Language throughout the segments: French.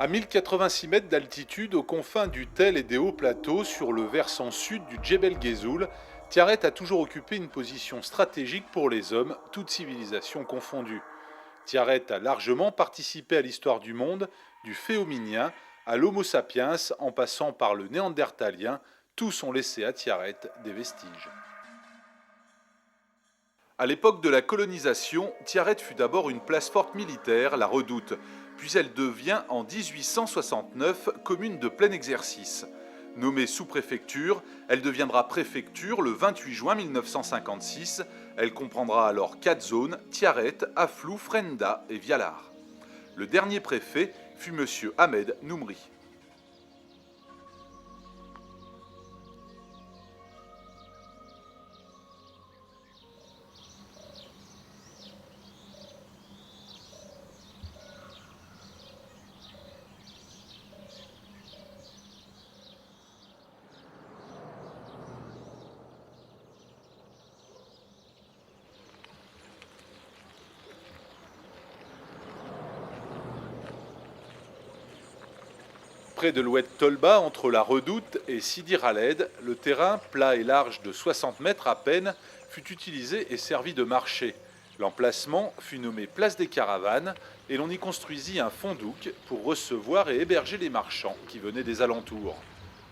À 1086 mètres d'altitude, aux confins du Tel et des hauts plateaux, sur le versant sud du Djebel Ghezoul, Tiaret a toujours occupé une position stratégique pour les hommes, toutes civilisations confondues. Tiaret a largement participé à l'histoire du monde, du Phéominien à l'Homo sapiens, en passant par le Néandertalien, tous ont laissé à Tiaret des vestiges. À l'époque de la colonisation, Tiaret fut d'abord une place forte militaire, la Redoute, puis elle devient en 1869 commune de plein exercice. Nommée sous-préfecture, elle deviendra préfecture le 28 juin 1956. Elle comprendra alors 4 zones, Tiaret, Aflou, Frenda et Vialar. Le dernier préfet fut M. Ahmed Noumri. Près de l'oued Tolba, entre la Redoute et Sidi Khaled, le terrain, plat et large de 60 mètres à peine, fut utilisé et servi de marché. L'emplacement fut nommé Place des Caravanes et l'on y construisit un fondouk pour recevoir et héberger les marchands qui venaient des alentours.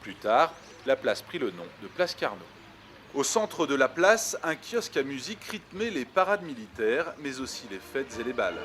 Plus tard, la place prit le nom de Place Carnot. Au centre de la place, un kiosque à musique rythmait les parades militaires, mais aussi les fêtes et les bals.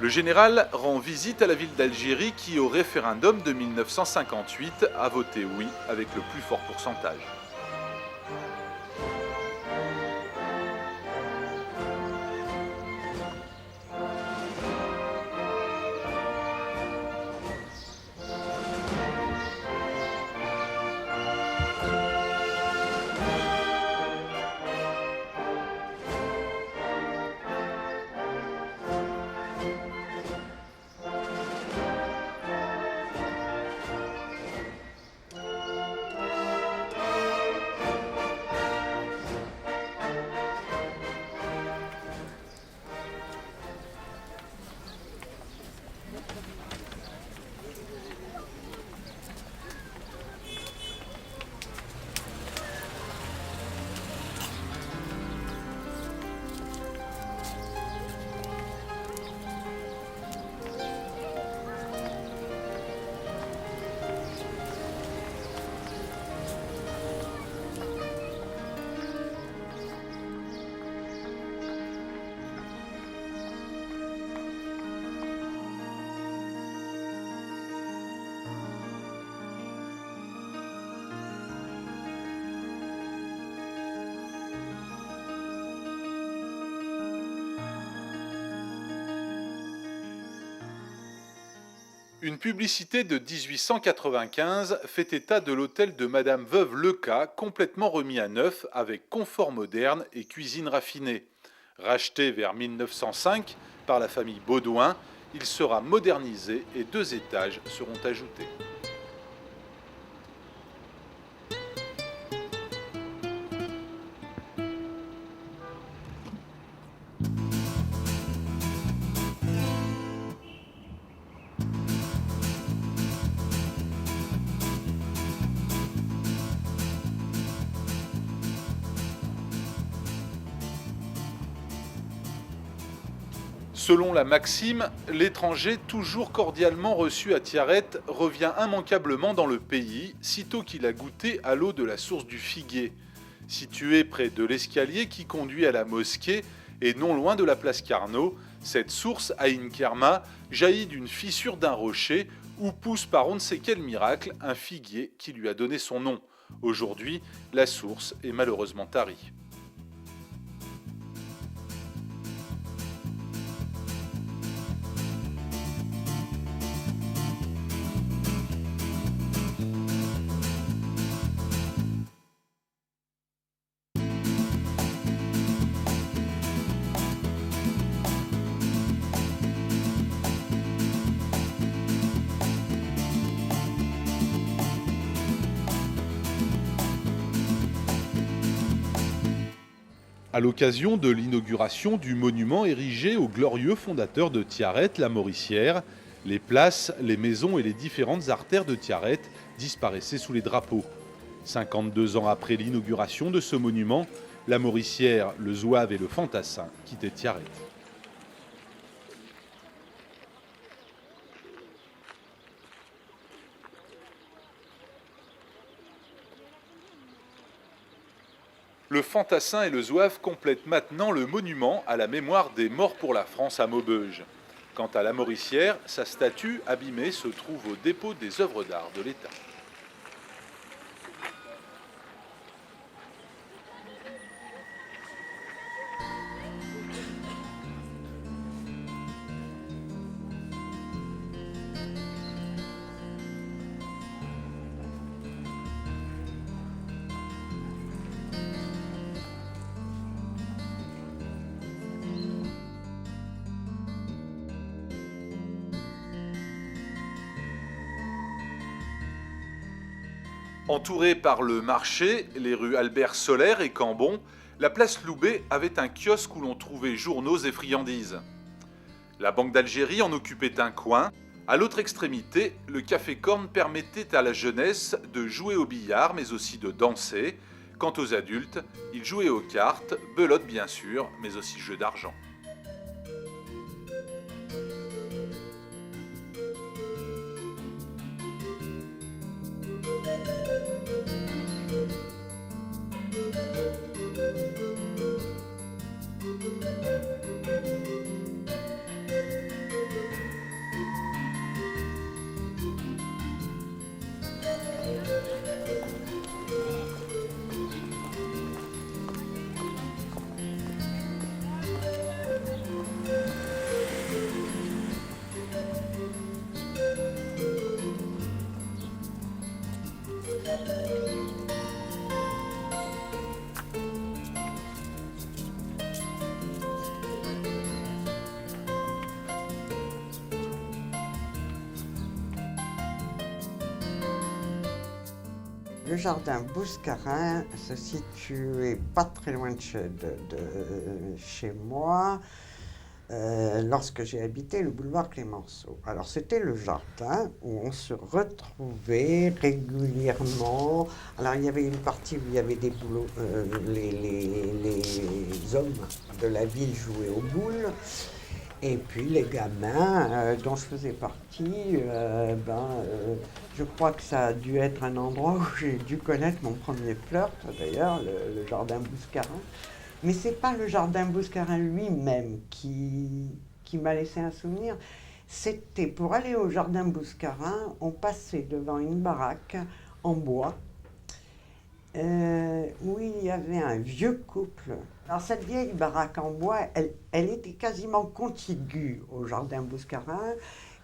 Le général rend visite à la ville d'Algérie qui, au référendum de 1958, a voté oui avec le plus fort pourcentage. Une publicité de 1895 fait état de l'hôtel de Madame Veuve Leca, complètement remis à neuf avec confort moderne et cuisine raffinée. Racheté vers 1905 par la famille Baudouin, il sera modernisé et 2 étages seront ajoutés. Selon la maxime, l'étranger toujours cordialement reçu à Tiaret revient immanquablement dans le pays, sitôt qu'il a goûté à l'eau de la source du Figuier. Située près de l'escalier qui conduit à la mosquée et non loin de la place Carnot, cette source à Inkerma jaillit d'une fissure d'un rocher où pousse par on ne sait quel miracle un figuier qui lui a donné son nom. Aujourd'hui, la source est malheureusement tarie. À l'occasion de l'inauguration du monument érigé au glorieux fondateur de Tiaret, la Mauricière, les places, les maisons et les différentes artères de Tiaret disparaissaient sous les drapeaux. 52 ans après l'inauguration de ce monument, la Mauricière, le Zouave et le Fantassin quittaient Tiaret. Le Fantassin et le Zouave complètent maintenant le monument à la mémoire des morts pour la France à Maubeuge. Quant à la Mauricière, sa statue abîmée se trouve au dépôt des œuvres d'art de l'État. Entourée par le marché, les rues Albert Solaire et Cambon, la place Loubet avait un kiosque où l'on trouvait journaux et friandises. La Banque d'Algérie en occupait un coin. À l'autre extrémité, le Café Corne permettait à la jeunesse de jouer au billard, mais aussi de danser. Quant aux adultes, ils jouaient aux cartes, belote bien sûr, mais aussi jeux d'argent. Le jardin Bouscarin se situait pas très loin de chez moi, lorsque j'ai habité le boulevard Clémenceau. Alors c'était le jardin où on se retrouvait régulièrement. Alors il y avait une partie où il y avait des boulots, les hommes de la ville jouaient aux boules. Et puis les gamins dont je faisais partie, je crois que ça a dû être un endroit où j'ai dû connaître mon premier flirt, d'ailleurs, le jardin Bouscarin. Mais c'est pas le jardin Bouscarin lui-même qui m'a laissé un souvenir. C'était pour aller au jardin Bouscarin, on passait devant une baraque en bois où il y avait un vieux couple. Alors cette vieille baraque en bois, elle était quasiment contiguë au jardin Bouscarin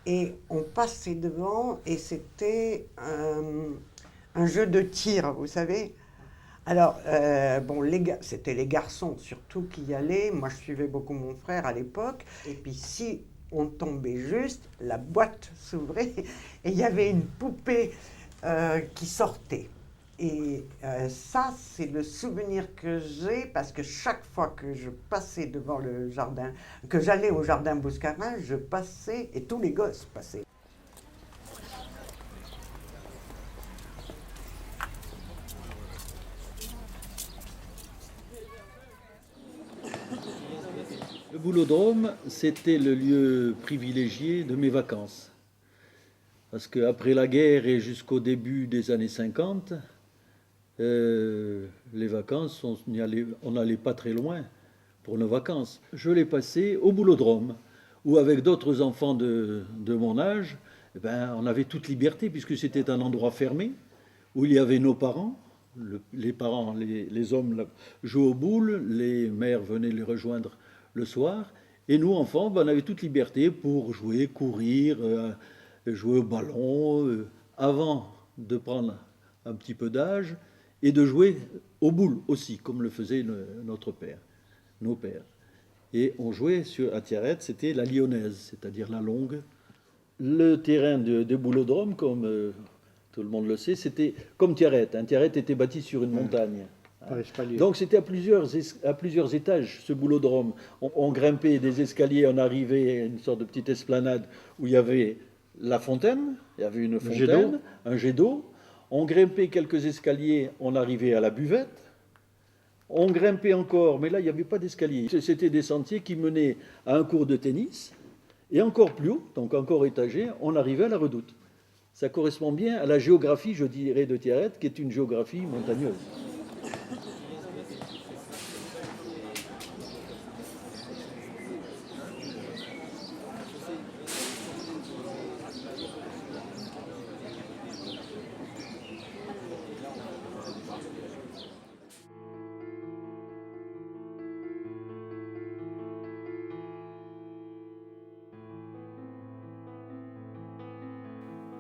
et on passait devant et c'était un jeu de tir, vous savez. Alors, c'était les garçons surtout qui y allaient. Moi, je suivais beaucoup mon frère à l'époque. Et puis, si on tombait juste, la boîte s'ouvrait et il y avait une poupée qui sortait. Et ça, c'est le souvenir que j'ai, parce que chaque fois que je passais devant le jardin, que j'allais au jardin Bouscarin, je passais, et tous les gosses passaient. Le Boulodrome, c'était le lieu privilégié de mes vacances. Parce qu'après la guerre et jusqu'au début des années 50, les vacances, on n'allait pas très loin pour nos vacances. Je l'ai passé au Boulodrome, où avec d'autres enfants de mon âge, on avait toute liberté, puisque c'était un endroit fermé, où il y avait nos parents. Les parents, les hommes jouaient aux boules, les mères venaient les rejoindre le soir, et nous, enfants, on avait toute liberté pour jouer, courir, jouer au ballon, avant de prendre un petit peu d'âge, et de jouer aux boules aussi, comme le faisait nos pères. Et on jouait à Tiaret, c'était la lyonnaise, c'est-à-dire la longue. Le terrain de Boulodrome, comme tout le monde le sait, c'était comme Tiaret. Tiaret était bâti sur une montagne. Par espalier. Donc c'était à plusieurs étages, ce boulodrome. On grimpait des escaliers, on arrivait à une sorte de petite esplanade où il y avait la fontaine, il y avait une fontaine, un jet d'eau. On grimpait quelques escaliers, on arrivait à la buvette. On grimpait encore, mais là, il n'y avait pas d'escalier. C'était des sentiers qui menaient à un court de tennis. Et encore plus haut, donc encore étagé, on arrivait à la redoute. Ça correspond bien à la géographie, je dirais, de Tiaret, qui est une géographie montagneuse.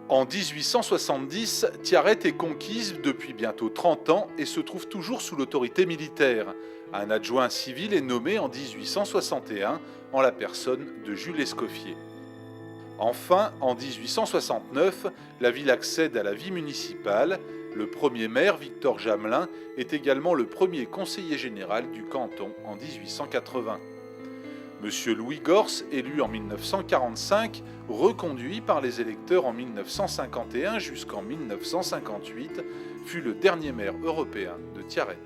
En 1870, Tiaret est conquise depuis bientôt 30 ans et se trouve toujours sous l'autorité militaire. Un adjoint civil est nommé en 1861 en la personne de Jules Escoffier. Enfin, en 1869, la ville accède à la vie municipale. Le premier maire, Victor Jamelin, est également le premier conseiller général du canton en 1880. Monsieur Louis Gors, élu en 1945, reconduit par les électeurs en 1951 jusqu'en 1958, fut le dernier maire européen de Tiaret.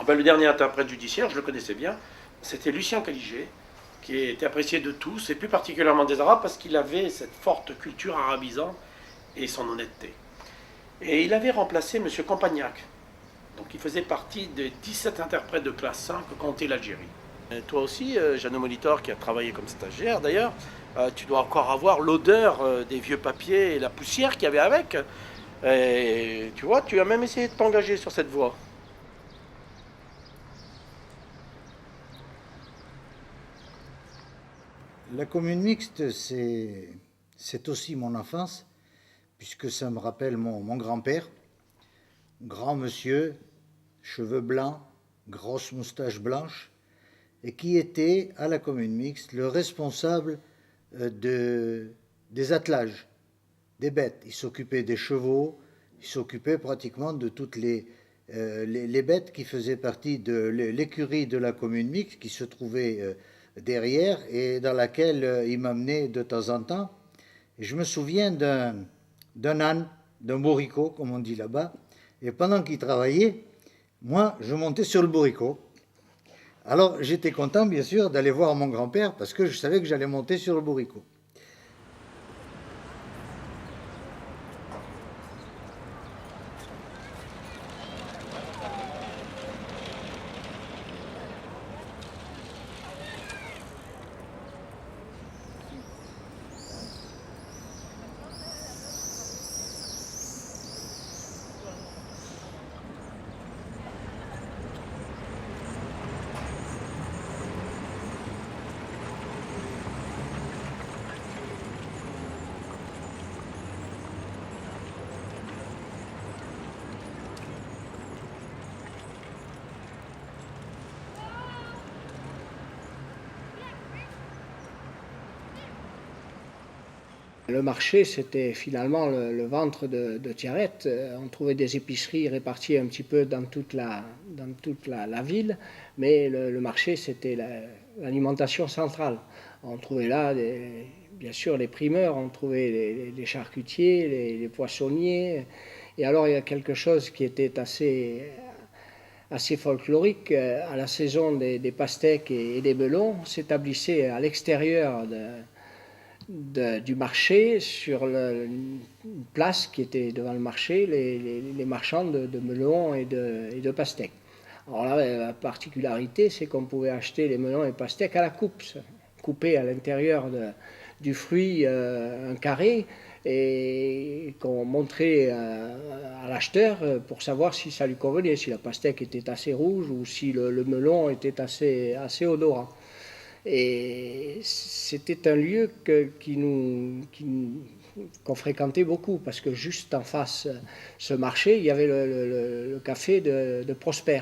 Le dernier interprète judiciaire, je le connaissais bien, c'était Lucien Caligé, qui était apprécié de tous, et plus particulièrement des Arabes, parce qu'il avait cette forte culture arabisante et son honnêteté. Et il avait remplacé M. Campagnac, donc il faisait partie des 17 interprètes de classe 5 que comptait l'Algérie. Et toi aussi, Jeannot Molitor, qui a travaillé comme stagiaire d'ailleurs, tu dois encore avoir l'odeur des vieux papiers et la poussière qu'il y avait avec. Et tu vois, tu as même essayé de t'engager sur cette voie. La commune mixte, c'est aussi mon enfance, puisque ça me rappelle mon grand-père, grand monsieur, cheveux blancs, grosse moustache blanche, et qui était, à la commune mixte, le responsable des attelages, des bêtes. Il s'occupait des chevaux, il s'occupait pratiquement de toutes les bêtes qui faisaient partie de l'écurie de la commune mixte, qui se trouvait derrière et dans laquelle il m'amenait de temps en temps. Et je me souviens d'un âne, d'un bourricot, comme on dit là-bas, et pendant qu'il travaillait, moi, je montais sur le bourricot. Alors, j'étais content, bien sûr, d'aller voir mon grand-père, parce que je savais que j'allais monter sur le bourricot. Le marché, c'était finalement le ventre de Tiaret. On trouvait des épiceries réparties un petit peu dans toute la ville, mais le marché, c'était l'alimentation centrale. On trouvait là, bien sûr, les primeurs, on trouvait les charcutiers, les poissonniers. Et alors, il y a quelque chose qui était assez folklorique. À la saison des pastèques et des melons, on s'établissait à l'extérieur du marché, sur une place qui était devant le marché, les marchands de melons et de pastèques. Alors là, la particularité, c'est qu'on pouvait acheter les melons et pastèques à la coupe, coupés à l'intérieur du fruit un carré et qu'on montrait à l'acheteur pour savoir si ça lui convenait, si la pastèque était assez rouge ou si le melon était assez odorant. Et c'était un lieu qu'on fréquentait beaucoup, parce que juste en face ce marché, il y avait le café de Prosper.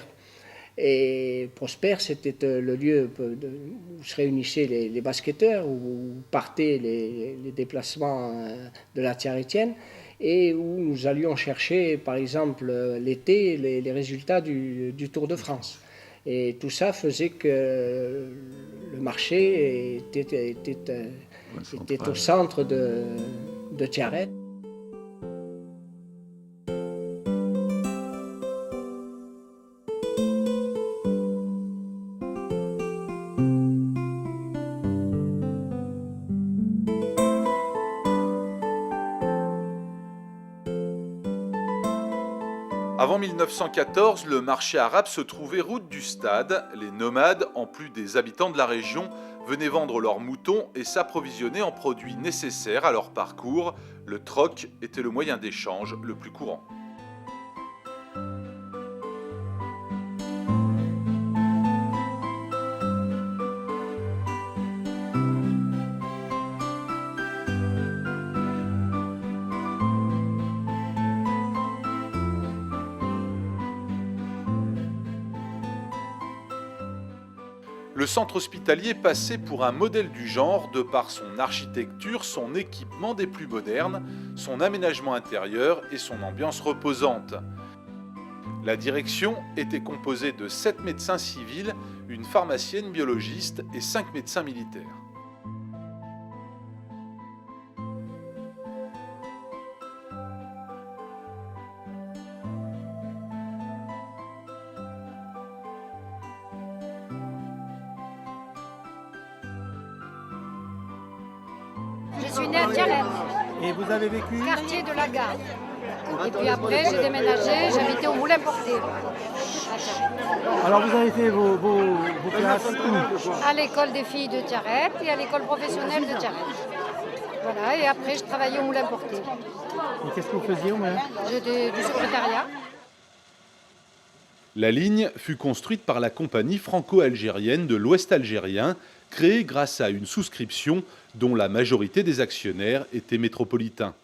Et Prosper, c'était le lieu où se réunissaient les basketteurs, où partaient les déplacements de la Tiarétienne, et où nous allions chercher, par exemple, l'été, les résultats du Tour de France. Et tout ça faisait que le marché était au centre de Tiaret. Avant 1914, le marché arabe se trouvait route du stade. Les nomades, en plus des habitants de la région, venaient vendre leurs moutons et s'approvisionner en produits nécessaires à leur parcours. Le troc était le moyen d'échange le plus courant. Le centre hospitalier passait pour un modèle du genre de par son architecture, son équipement des plus modernes, son aménagement intérieur et son ambiance reposante. La direction était composée de 7 médecins civils, une pharmacienne biologiste et 5 médecins militaires. Je suis née à Tiaret, Et vous avez vécu? quartier de la Gare. Et puis après, j'ai déménagé, j'habitais au Moulin-Porté, à Tiaret. Alors vous avez fait vos classes où? À l'école des filles de Tiaret et à l'école professionnelle de Tiaret. Voilà, et après, je travaillais au Moulin-Porté. Et qu'est-ce que vous faisiez au moins? J'étais du secrétariat. La ligne fut construite par la compagnie franco-algérienne de l'Ouest algérien, créée grâce à une souscription dont la majorité des actionnaires étaient métropolitains.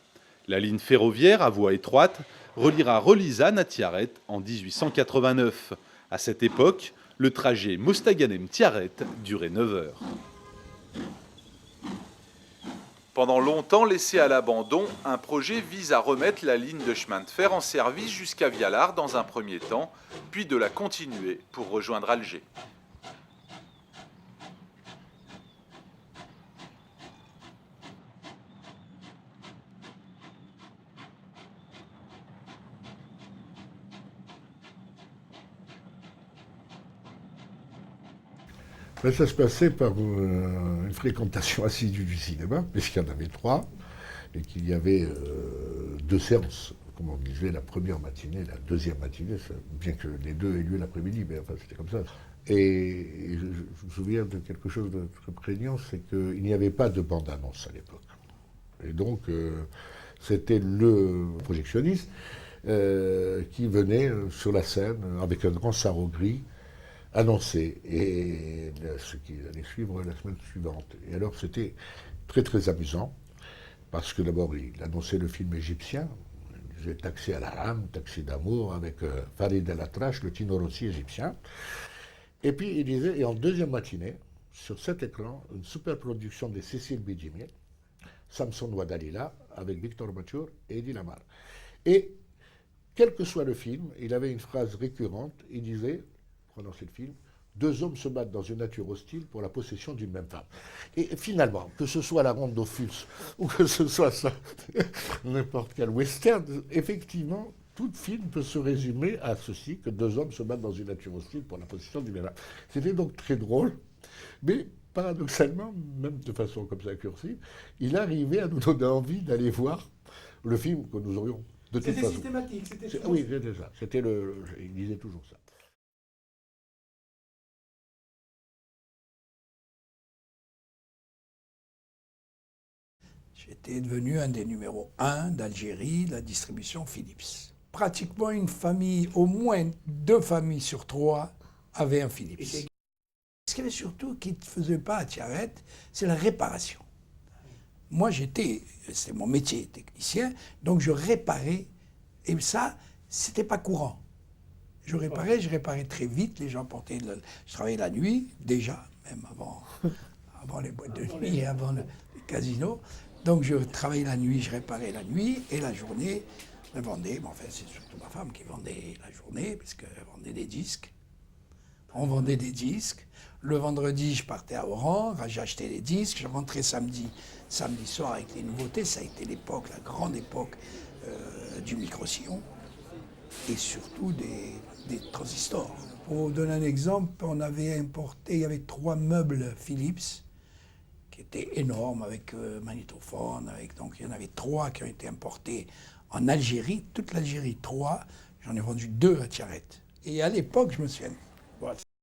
La ligne ferroviaire à voie étroite reliera Relizane à Tiaret en 1889. À cette époque, le trajet Mostaganem-Tiaret durait 9 heures. Pendant longtemps laissé à l'abandon, un projet vise à remettre la ligne de chemin de fer en service jusqu'à Vialard dans un premier temps, puis de la continuer pour rejoindre Alger. Ben, ça se passait par une fréquentation assidue du cinéma, puisqu'il y en avait 3, et qu'il y avait 2 séances, comme on disait, la première matinée, la deuxième matinée, bien que les deux aient lieu l'après-midi, mais enfin c'était comme ça. Et je me souviens de quelque chose de très prégnant, c'est qu'il n'y avait pas de bande-annonce à l'époque. Et donc c'était le projectionniste qui venait sur la scène avec un grand sarrau gris, annoncé, et ce qui allait suivre la semaine suivante. Et alors c'était très très amusant, parce que d'abord il annonçait le film égyptien, il disait Taxi à la rame, Taxi d'amour, avec Farid El Atrache, le Tino Rossi égyptien. Et puis il disait, et en deuxième matinée, sur cet écran, une super production de Cécile Bidjimi, Samson Ouadalila, avec Victor Mature et Eddie Lamar. Et quel que soit le film, il avait une phrase récurrente, il disait, dans le film, 2 hommes se battent dans une nature hostile pour la possession d'une même femme. Et finalement, que ce soit la Ronde d'Ophüls ou que ce soit ça, n'importe quel western, effectivement, tout film peut se résumer à ceci, que 2 hommes se battent dans une nature hostile pour la possession d'une même femme. C'était donc très drôle, mais paradoxalement, même de façon comme ça cursive, il arrivait à nous donner envie d'aller voir le film que nous aurions de toute façon. C'était systématique, c'était Oui, c'était ça. Il disait toujours ça. J'étais devenu un des numéros 1 d'Algérie, de la distribution Philips. Pratiquement une famille, au moins 2 familles sur 3 avaient un Philips. Ce qu'il y avait surtout qui ne faisait pas à Tiaret, c'est la réparation. Moi, c'est mon métier, technicien, donc je réparais, et ça, c'était pas courant. Je réparais très vite, les gens portaient, je travaillais la nuit, déjà, même avant les boîtes de nuit et avant le casino. Donc je travaillais la nuit, je réparais la nuit, et la journée, je vendais, enfin c'est surtout ma femme qui vendait la journée, parce qu'elle vendait des disques. On vendait des disques. Le vendredi, je partais à Oran, j'achetais des disques, je rentrais samedi soir avec les nouveautés. Ça a été l'époque, la grande époque du micro-sillon et surtout des transistors. Pour vous donner un exemple, on avait importé, il y avait 3 meubles Philips qui étaient énormes avec magnétophone, donc il y en avait 3 qui ont été importés en Algérie, toute l'Algérie, 3. J'en ai vendu 2 à Tiaret. Et à l'époque, je me souviens,